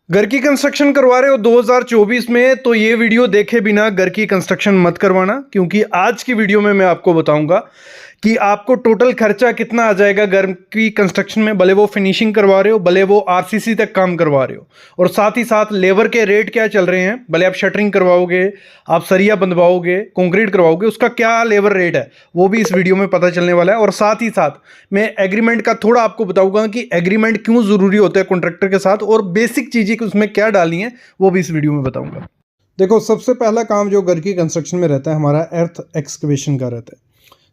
घर की कंस्ट्रक्शन करवा रहे हो 2024 में तो ये वीडियो देखे बिना घर की कंस्ट्रक्शन मत करवाना, क्योंकि आज की वीडियो में मैं आपको बताऊंगा कि आपको टोटल खर्चा कितना आ जाएगा घर की कंस्ट्रक्शन में, भले वो फिनिशिंग करवा रहे हो, भले वो आरसीसी तक काम करवा रहे हो, और साथ ही साथ लेबर के रेट क्या चल रहे हैं, भले आप शटरिंग करवाओगे, आप सरिया बंधवाओगे, कंक्रीट करवाओगे, उसका क्या लेबर रेट है वो भी इस वीडियो में पता चलने वाला है। और साथ ही साथ मैं एग्रीमेंट का थोड़ा आपको बताऊंगा कि एग्रीमेंट क्यों जरूरी होता है कॉन्ट्रैक्टर के साथ, और बेसिक चीजें कि उसमें क्या डालनी है वो भी इस वीडियो में बताऊंगा। देखो, सबसे पहला काम जो घर की कंस्ट्रक्शन में रहता है हमारा अर्थ एक्सकवेशन का रहता है।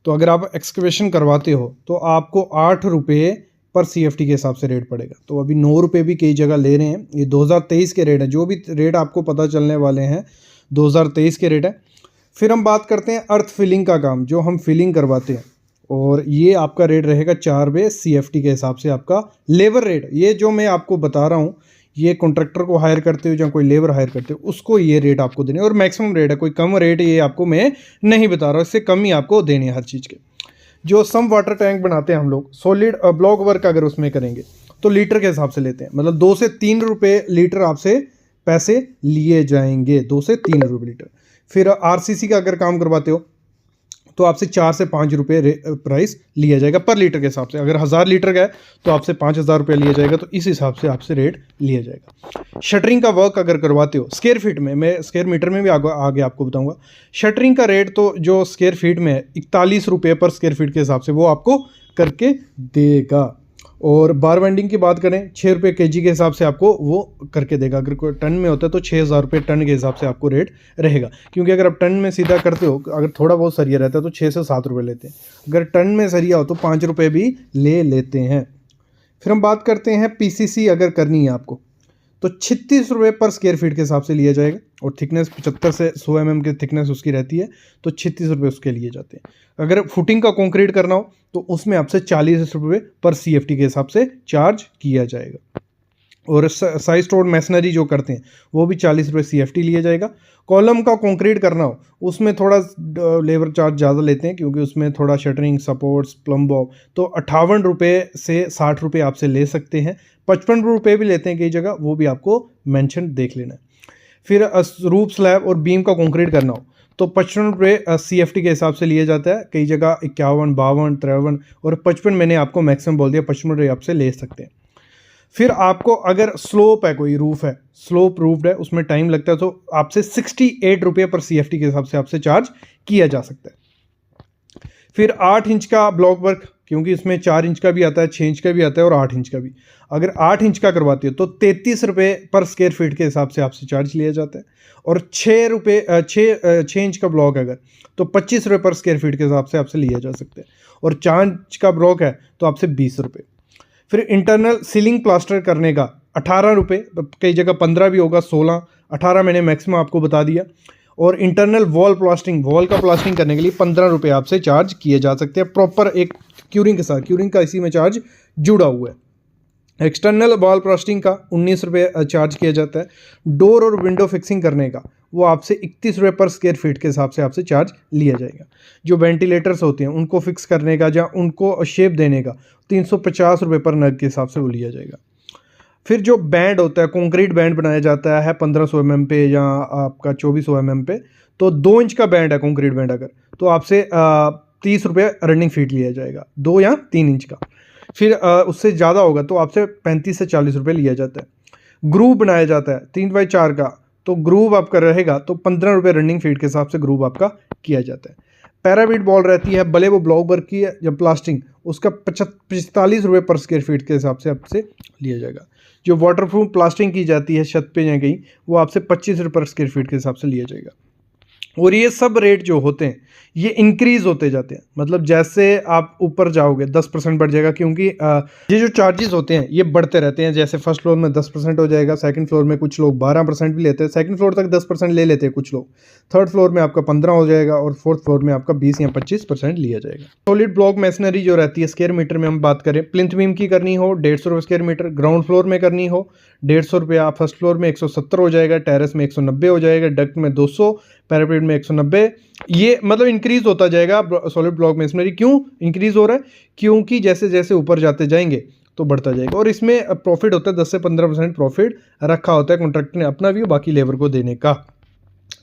तो अगर आप एक्सकवेशन करवाते हो तो आपको 8 रुपये पर सीएफटी के हिसाब से रेट पड़ेगा। तो अभी 9 रुपये भी कई जगह ले रहे हैं, ये 2023 के रेट है, जो भी रेट आपको पता चलने वाले हैं 2023 के रेट है। फिर हम बात करते हैं अर्थ फिलिंग का काम, जो हम फिलिंग करवाते हैं, और ये आपका रेट रहेगा 4 रुपये सीएफटी के हिसाब से आपका लेबर रेट। ये जो मैं आपको बता रहा हूँ, ये कॉन्ट्रैक्टर को हायर करते हो या कोई लेबर हायर करते हो उसको ये रेट आपको देने, और मैक्सिमम रेट है, कोई कम रेट ये आपको मैं नहीं बता रहा हूँ, इससे कम ही आपको देने हर चीज़ के। जो सम वाटर टैंक बनाते हैं हम लोग, सॉलिड ब्लॉक वर्क अगर उसमें करेंगे तो लीटर के हिसाब से लेते हैं, मतलब 2 से 3 रुपये लीटर आपसे पैसे लिए जाएंगे, 2 से 3 रुपये लीटर। फिर आरसीसी का अगर काम करवाते हो तो आपसे 4 से 5 रुपये प्राइस लिया जाएगा पर लीटर के हिसाब से। अगर 1000 लीटर का है तो आपसे 5000 रुपये लिया जाएगा, तो इस हिसाब से आपसे रेट लिया जाएगा। शटरिंग का वर्क अगर करवाते हो स्क्वायर फीट में, मैं स्क्वायर मीटर में भी आगे आपको बताऊंगा। शटरिंग का रेट तो जो स्क्वायर फीट में है 41 रुपये पर स्क्वायर फीट के हिसाब से वो आपको करके देगा। और बार वेंडिंग की बात करें 6 रुपये केजी के हिसाब से आपको वो करके देगा। अगर कोई टन में होता है तो 6000 रुपये टन के हिसाब से आपको रेट रहेगा, क्योंकि अगर आप टन में सीधा करते हो, अगर थोड़ा बहुत सरिया रहता है तो 6 से 7 रुपये लेते हैं, अगर टन में सरिया हो तो 5 रुपये भी ले लेते हैं। फिर हम बात करते हैं पीसीसी अगर करनी है आपको तो 36 रुपये पर स्क्वायर फीट के हिसाब से लिया जाएगा, और थिकनेस 75 से 100 mm की थिकनेस उसकी रहती है, तो 36 रुपये उसके लिए जाते हैं। अगर फुटिंग का कंक्रीट करना हो तो उसमें आपसे 40 रुपये पर सीएफटी के हिसाब से चार्ज किया जाएगा। और साइज स्टोर्ड मैसनरी जो करते हैं वो भी 40 रुपये सीएफटी लिया जाएगा। कॉलम का कंक्रीट करना हो उसमें थोड़ा लेबर चार्ज ज़्यादा लेते हैं, क्योंकि उसमें थोड़ा शटरिंग सपोर्ट्स प्लम्बो, तो 58 रुपये से 60 रुपये आपसे ले सकते हैं। 55 रुपये भी लेते हैं कई जगह, वो भी आपको मेंशन देख लेना है। फिर रूफ स्लैब और बीम का कंक्रीट करना हो तो 55 रुपये सीएफटी के हिसाब से लिया जाता है, कई जगह 51, 52, 53 और 55 मैंने आपको मैक्सिमम बोल दिया, 55 रुपये आपसे ले सकते हैं। फिर आपको अगर स्लोप है, कोई रूफ है स्लोप रूफ्ड है, उसमें टाइम लगता है, तो आपसे 68 रुपये पर सीएफटी के हिसाब से आपसे चार्ज किया जा सकता है। फिर 8 इंच का ब्लॉक वर्क, क्योंकि इसमें 4 इंच का भी आता है, 6 इंच का भी आता है और 8 इंच का भी। अगर 8 इंच का करवाते हो तो 33 रुपये पर स्क्वायर फीट के हिसाब से आपसे चार्ज लिया जाता है। और 6 इंच का ब्लॉक अगर तो 25 रुपये पर स्क्वायर फीट के हिसाब से आपसे लिया जा सकता है। और 4 इंच का ब्लॉक है तो आपसे 20 रुपये। फिर इंटरनल सीलिंग प्लास्टर करने का 18 रुपये, कई जगह 15 भी होगा, 16, 18 मैंने मैक्सिमम आपको बता दिया। और इंटरनल वॉल प्लास्टिंग, वॉल का प्लास्टिंग करने के लिए 15 रुपये आपसे चार्ज किए जा सकते हैं, प्रॉपर एक क्यूरिंग के साथ, क्यूरिंग का इसी में चार्ज जुड़ा हुआ है। एक्सटर्नल वॉल प्लास्टिंग का 19 रुपये चार्ज किया जाता है। डोर और विंडो फिक्सिंग करने का वो आपसे 31 रुपये पर स्क्वायर फीट के हिसाब से आपसे चार्ज लिया जाएगा। जो वेंटिलेटर्स होते हैं उनको फिक्स करने का या उनको शेप देने का 350 रुपये पर नग के हिसाब से वो लिया जाएगा। फिर जो बैंड होता है, कंक्रीट बैंड बनाया जाता है 1500 mm पे या आपका 2400 mm पे, तो 2 इंच का बैंड है कंक्रीट बैंड अगर, तो आपसे 30 रुपये रनिंग फीट लिया जाएगा, 2 या 3 इंच का। फिर उससे ज़्यादा होगा तो आपसे 35 से 40 रुपये लिया जाता है। ग्रूव बनाया जाता है 3x4 का, तो ग्रूव आपका रहेगा तो 15 रुपये रनिंग फीट के हिसाब से ग्रूव आपका किया जाता है। पैराबीट बॉल रहती है, भले वो ब्लॉक वर्क की है या प्लास्टिंग, उसका 45 रुपये पर स्क्वायर फीट के हिसाब से आपसे लिया जाएगा। जो वाटरप्रूफ प्लास्टिंग की जाती है छत पे या कहीं, वो आपसे 25 रुपये पर स्क्वायर फीट के हिसाब से लिया जाएगा। और ये सब रेट जो होते हैं ये इंक्रीज होते जाते हैं, मतलब जैसे आप ऊपर जाओगे 10% बढ़ जाएगा, क्योंकि ये जो चार्जेस होते हैं ये बढ़ते रहते हैं। जैसे फर्स्ट फ्लोर में 10% हो जाएगा, सेकंड फ्लोर में कुछ लोग 12% भी लेते हैं, सेकंड फ्लोर तक 10% ले लेते हैं कुछ लोग, थर्ड फ्लोर में आपका 15 हो जाएगा, और फोर्थ फ्लोर में आपका 20 या 25% लिया जाएगा। सॉलिड ब्लॉक मैसनरी जो रहती है स्क्वायर मीटर में हम बात करें, प्लिंथ बीम की करनी हो 150 रुपये स्क्वायर मीटर, ग्राउंड फ्लोर में करनी हो 150 रुपये, फर्स्ट फ्लोर में 170 हो जाएगा, टेरेस में 190 हो जाएगा, डक्ट में 200, पैरापेट में 190। ये मतलब इंक्रीज होता जाएगा। सॉलिड ब्लॉक मैसनरी क्यों इंक्रीज हो रहा है? क्योंकि जैसे जैसे ऊपर जाते जाएंगे तो बढ़ता जाएगा। और इसमें प्रॉफिट होता है 10 से 15% प्रॉफिट रखा होता है कॉन्ट्रैक्टर ने अपना भी, बाकी लेबर को देने का।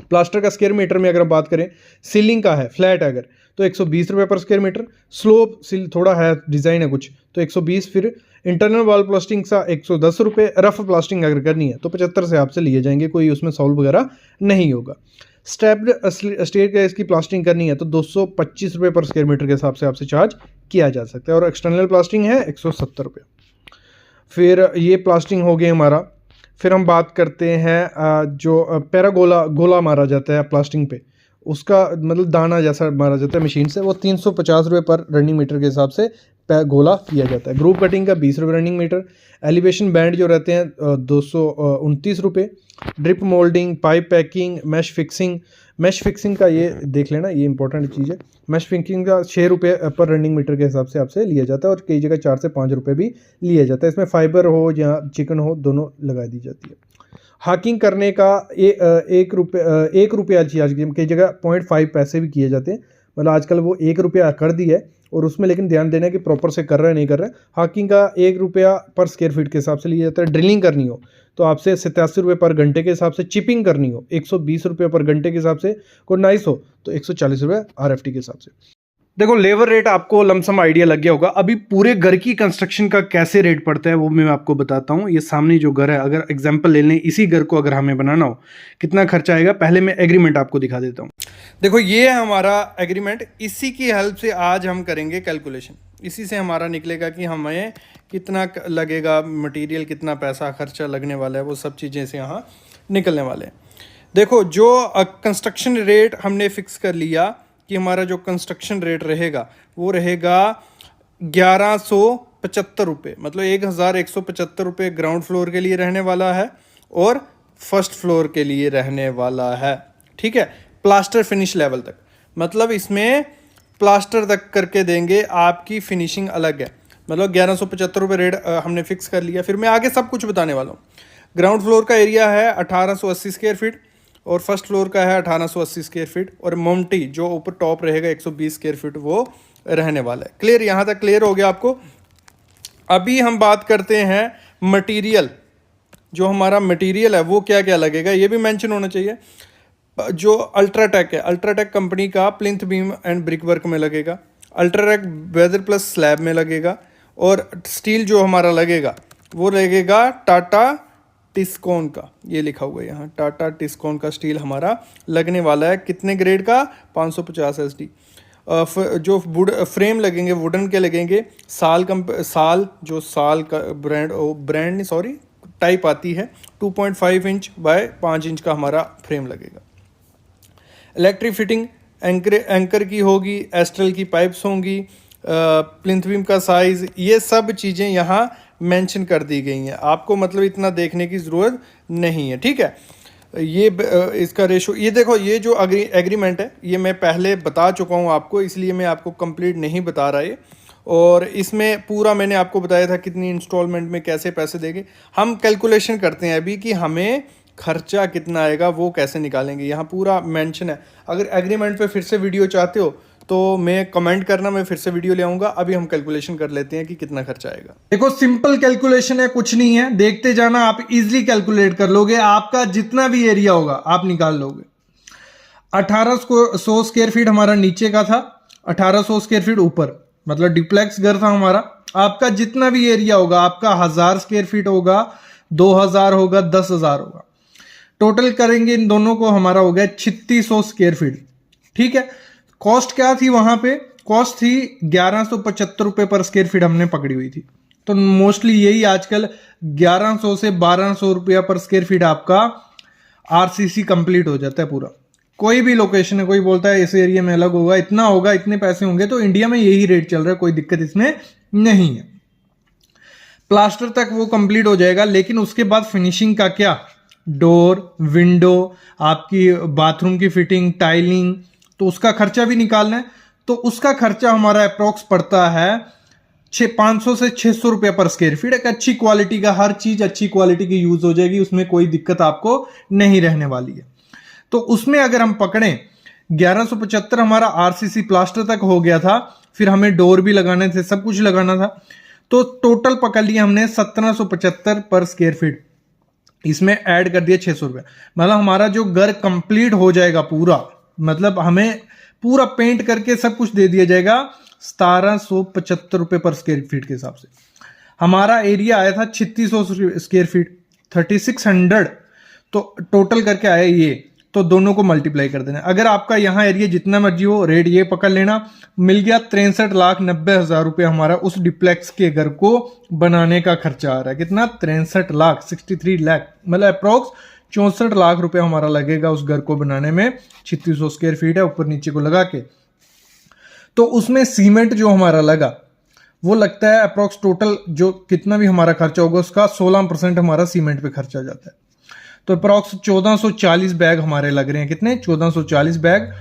प्लास्टर का स्क्वायर मीटर में अगर हम बात करें, सीलिंग का है फ्लैट अगर तो 120 रुपये पर स्क्वायर मीटर, स्लोप थोड़ा है डिज़ाइन है कुछ तो 120, फिर इंटरनल वॉल प्लास्टिंग सा 110 रुपये, रफ प्लास्टिंग अगर करनी है तो 75 से आपसे लिए जाएंगे, कोई उसमें सॉल्व वगैरह नहीं होगा। स्टेप्ड स्टेयर का इसकी प्लास्टिंग करनी है तो 225 रुपये पर स्क्वायर मीटर के हिसाब से आपसे चार्ज किया जा सकता है, और एक्सटर्नल प्लास्टिंग है 170 रुपये। फिर ये प्लास्टिंग हो गई हमारा। फिर हम बात करते हैं जो पैरागोला गोला मारा जाता है प्लास्टिंग पे, उसका मतलब दाना जैसा मारा जाता है मशीन से, वो 350 रुपये पर रनिंग मीटर के हिसाब से गोला किया जाता है। ग्रुप कटिंग का 20 रुपये रनिंग मीटर। एलिवेशन बैंड जो रहते हैं 229 रुपये। Drip moulding, pipe packing, mesh fixing का ये देख लेना, ये इंपॉर्टेंट चीज़ है। मैश फिक्सिंग का 6 रुपये पर रनिंग मीटर के हिसाब से आपसे लिया जाता है, और कई जगह 4 से 5 रुपये भी लिया जाता है। इसमें फाइबर हो या चिकन हो दोनों लगा दी जाती है। हाकिंग करने का 1 रुपया चार्ज, कई जगह 0.5 पैसे भी किए जाते हैं, मतलब आजकल वो 1 रुपया कर दिया है, और उसमें लेकिन ध्यान देना है कि प्रॉपर से कर रहा है नहीं कर रहा है। हाकिंग का 1 रुपया पर स्क्वायर फीट के हिसाब से लिया जाता है। ड्रिलिंग करनी हो तो आपसे 87 रुपये पर घंटे के हिसाब से, चिपिंग करनी हो 120 रुपये पर घंटे के हिसाब से, नाइस हो तो 140 रुपये RFT के हिसाब से। देखो लेबर रेट आपको लमसम आइडिया लग गया होगा। अभी पूरे घर की कंस्ट्रक्शन का कैसे रेट पड़ता है वो मैं आपको बताता हूँ। ये सामने जो घर है, अगर एग्जांपल ले लें, इसी घर को अगर हमें बनाना हो कितना खर्चा आएगा, पहले मैं एग्रीमेंट आपको दिखा देता हूँ। देखो ये है हमारा एग्रीमेंट, इसी की हेल्प से आज हम करेंगे कैलकुलेशन। इसी से हमारा निकलेगा कि हमें कितना लगेगा मटेरियल, कितना पैसा खर्चा लगने वाला है, वो सब चीज़ें से यहाँ निकलने वाले हैं। देखो जो कंस्ट्रक्शन रेट हमने फिक्स कर लिया कि हमारा जो कंस्ट्रक्शन रेट रहेगा वो रहेगा 1175 रुपये, मतलब 1175 रुपये ग्राउंड फ्लोर के लिए रहने वाला है और फर्स्ट फ्लोर के लिए रहने वाला है। ठीक है, प्लास्टर फिनिश लेवल तक, मतलब इसमें प्लास्टर तक करके देंगे, आपकी फिनिशिंग अलग है। मतलब 1175 रुपये रेट हमने फिक्स कर लिया। फिर मैं आगे सब कुछ बताने वाला हूँ। ग्राउंड फ्लोर का एरिया है 1880 स्क्वायर फीट, और फर्स्ट फ्लोर का है 1880 स्क्वायर फीट, और मोमटी जो ऊपर टॉप रहेगा 120 स्क्वायर फीट वो रहने वाला है। क्लियर, यहाँ तक क्लियर हो गया आपको। अभी हम बात करते हैं मटेरियल, जो हमारा मटेरियल है वो क्या क्या लगेगा ये भी मेंशन होना चाहिए। जो अल्ट्राटेक है, अल्ट्राटेक कंपनी का plinth beam and brick work में लगेगा, अल्ट्राटेक वेदर प्लस स्लैब में लगेगा, और स्टील जो हमारा लगेगा वो लगेगा टाटा टिस्कोन का, ये लिखा हुआ है यहाँ, टाटा टिस्कोन का स्टील हमारा लगने वाला है। कितने ग्रेड का? 550 SD। जो फ्रेम लगेंगे वुडन के लगेंगे, साल जो साल का ब्रांड नहीं सॉरी टाइप आती है, 2.5 इंच बाय 5 इंच का हमारा फ्रेम लगेगा। इलेक्ट्रिक फिटिंग एंकर की होगी, एस्ट्रल की पाइप्स होंगी, प्लिंथ बीम का साइज़, ये सब चीज़ें यहाँ मेंशन कर दी गई हैं। आपको मतलब इतना देखने की ज़रूरत नहीं है। ठीक है, ये इसका रेशो, ये देखो, ये जो एग्रीमेंट है ये मैं पहले बता चुका हूँ आपको, इसलिए मैं आपको कंप्लीट नहीं बता रहा है। और इसमें पूरा मैंने आपको बताया था कितनी इंस्टॉलमेंट में कैसे पैसे देंगे। हम कैलकुलेशन करते हैं अभी कि हमें खर्चा कितना आएगा, वो कैसे निकालेंगे, यहाँ पूरा मेंशन है। अगर एग्रीमेंट पे फिर से वीडियो चाहते हो तो मैं कमेंट करना, मैं फिर से वीडियो ले आऊँगा। अभी हम कैलकुलेशन कर लेते हैं कि कितना खर्चा आएगा। देखो सिंपल कैलकुलेशन है, कुछ नहीं है, देखते जाना, आप इजीली कैलकुलेट कर लोगे। आपका जितना भी एरिया होगा आप निकाल लोगे। 1800 स्क्वायर फीट हमारा नीचे का था, 1800 स्क्वायर फीट ऊपर, मतलब डिप्लेक्स घर था हमारा। आपका जितना भी एरिया होगा, आपका 1000 स्क्वायर फीट होगा, 2000 होगा, 10,000 होगा, टोटल करेंगे इन दोनों को, हमारा हो गया 3600 स्क्वायर फीट। ठीक है, कॉस्ट क्या थी वहां पे? कॉस्ट थी 1175 रुपये पर स्क्वायर फीट हमने पकड़ी हुई थी। तो मोस्टली यही आजकल 1100 से 1200 रुपया पर स्क्वायर फीट आपका RCC कंप्लीट हो जाता है पूरा। कोई भी लोकेशन है, कोई बोलता है इस एरिया में अलग होगा, इतना होगा, इतने पैसे होंगे, तो इंडिया में यही रेट चल रहा है, कोई दिक्कत इसमें नहीं है। प्लास्टर तक वो कंप्लीट हो जाएगा, लेकिन उसके बाद फिनिशिंग का क्या? डोर, विंडो, आपकी बाथरूम की फिटिंग, टाइलिंग, तो उसका खर्चा भी निकालना है। तो उसका खर्चा हमारा अप्रोक्स पड़ता है 500 से 600 रुपये पर स्क्वायर फीट। एक अच्छी क्वालिटी का, हर चीज अच्छी क्वालिटी की यूज हो जाएगी, उसमें कोई दिक्कत आपको नहीं रहने वाली है। तो उसमें अगर हम पकड़ें 1175 हमारा RCC प्लास्टर तक हो गया था, फिर हमें डोर भी लगाने थे, सब कुछ लगाना था। तो टोटल पकड़ लिया हमने 1775 पर स्क्वायर फीट, इसमें ऐड कर दिया 600 रुपये, मतलब हमारा जो घर कंप्लीट हो जाएगा पूरा, मतलब हमें पूरा पेंट करके सब कुछ दे दिया जाएगा 1775 रुपये पर स्क्वायर फीट के हिसाब से। हमारा एरिया आया था 3600 स्क्वायर फीट, 3600, तो टोटल करके आया ये, तो दोनों को मल्टीप्लाई कर देना। अगर आपका यहाँ एरिया जितना मर्जी हो, रेट ये पकड़ लेना, मिल गया 63,90,000 रुपये हमारा उस डिप्लेक्स के घर को बनाने का खर्चा आ रहा है। कितना? 63 लाख, 63 लाख, मतलब अप्रोक्स 64 लाख रुपए हमारा लगेगा उस घर को बनाने में। 3600 स्क्वायर फीट है, ऊपर नीचे को लगा के। तो उसमें सीमेंट जो हमारा लगा वो लगता है अप्रोक्स, टोटल जो कितना भी हमारा खर्चा होगा उसका 16% हमारा सीमेंट पे खर्चा जाता है। तो अप्रोक्स 1440 बैग हमारे लग रहे हैं। कितने? 1440 बैग।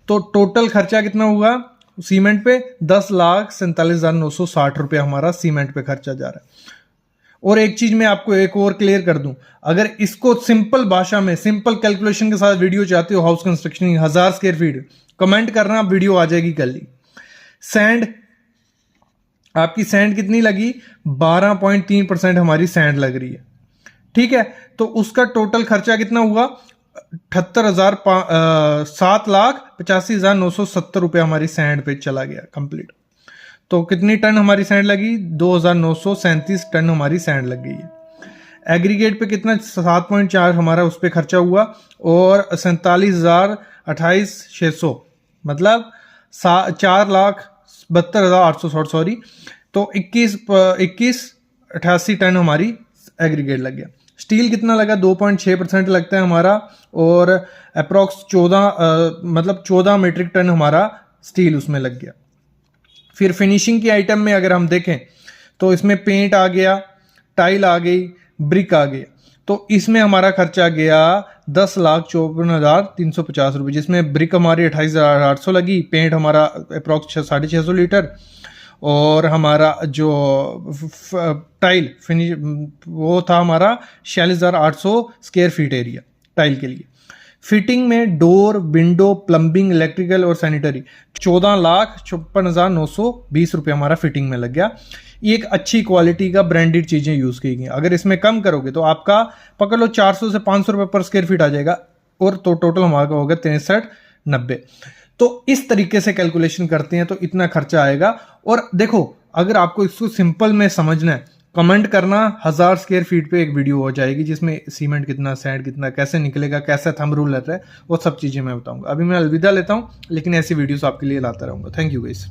तो टोटल खर्चा कितना हुआ सीमेंट पे? 10,47,960 रुपये हमारा सीमेंट पे खर्चा जा रहा है। और एक चीज मैं आपको एक और क्लियर कर दूं, अगर इसको सिंपल भाषा में, सिंपल कैलकुलेशन के साथ वीडियो चाहते हो house construction 1000 square feet, comment करना, वीडियो आ जाएगी कल ही। सैंड, आपकी सैंड कितनी लगी? 12.3% हमारी सैंड लग रही है, ठीक है। तो उसका टोटल खर्चा कितना हुआ? 7,85,970 रुपये हमारी सैंड पे चला गया कंप्लीट। तो कितनी टन हमारी सैंड लगी? 2,937 टन हमारी सैंड लग गई है। एग्रीगेट पे कितना? 7.4 हमारा उस पर खर्चा हुआ, और 47,028,600, मतलब 4,72,860, सॉरी। तो 21,88 टन हमारी एग्रीगेट लग गया। स्टील कितना लगा? 2.6% लगता है हमारा, और अप्रोक्स 14 मीट्रिक टन हमारा स्टील उसमें लग गया। फिर फिनिशिंग की आइटम में अगर हम देखें तो इसमें पेंट आ गया, टाइल आ गई, ब्रिक आ गया। तो इसमें हमारा खर्चा गया 10,54,350 रुपये, जिसमें ब्रिक हमारी 28,800 लगी, पेंट हमारा अप्रोक्स 650 लीटर, और हमारा जो टाइल फिनिश वो था हमारा 46,800 स्क्वायर फीट एरिया टाइल के लिए। फिटिंग में डोर, विंडो, प्लम्बिंग, इलेक्ट्रिकल और सैनिटरी 14,56,920 रुपये हमारा फिटिंग में लग गया। ये एक अच्छी क्वालिटी का ब्रांडेड चीजें यूज की गई। अगर इसमें कम करोगे तो आपका पकड़ लो 400 से 500 रुपये पर स्क्वायर फीट आ जाएगा, और तो टोटल हमारा होगा 63,90। तो इस तरीके से कैलकुलेशन करते हैं तो इतना खर्चा आएगा। और देखो, अगर आपको इसको सिंपल में समझना है, कमेंट करना, 1000 स्क्वायर फीट पे एक वीडियो हो जाएगी जिसमें सीमेंट कितना, सैंड कितना, कैसे निकलेगा, कैसे थंब रूल रहता है, वो सब चीजें मैं बताऊंगा। अभी मैं अलविदा लेता हूं, लेकिन ऐसी वीडियोस आपके लिए लाता रहूंगा। Thank you guys.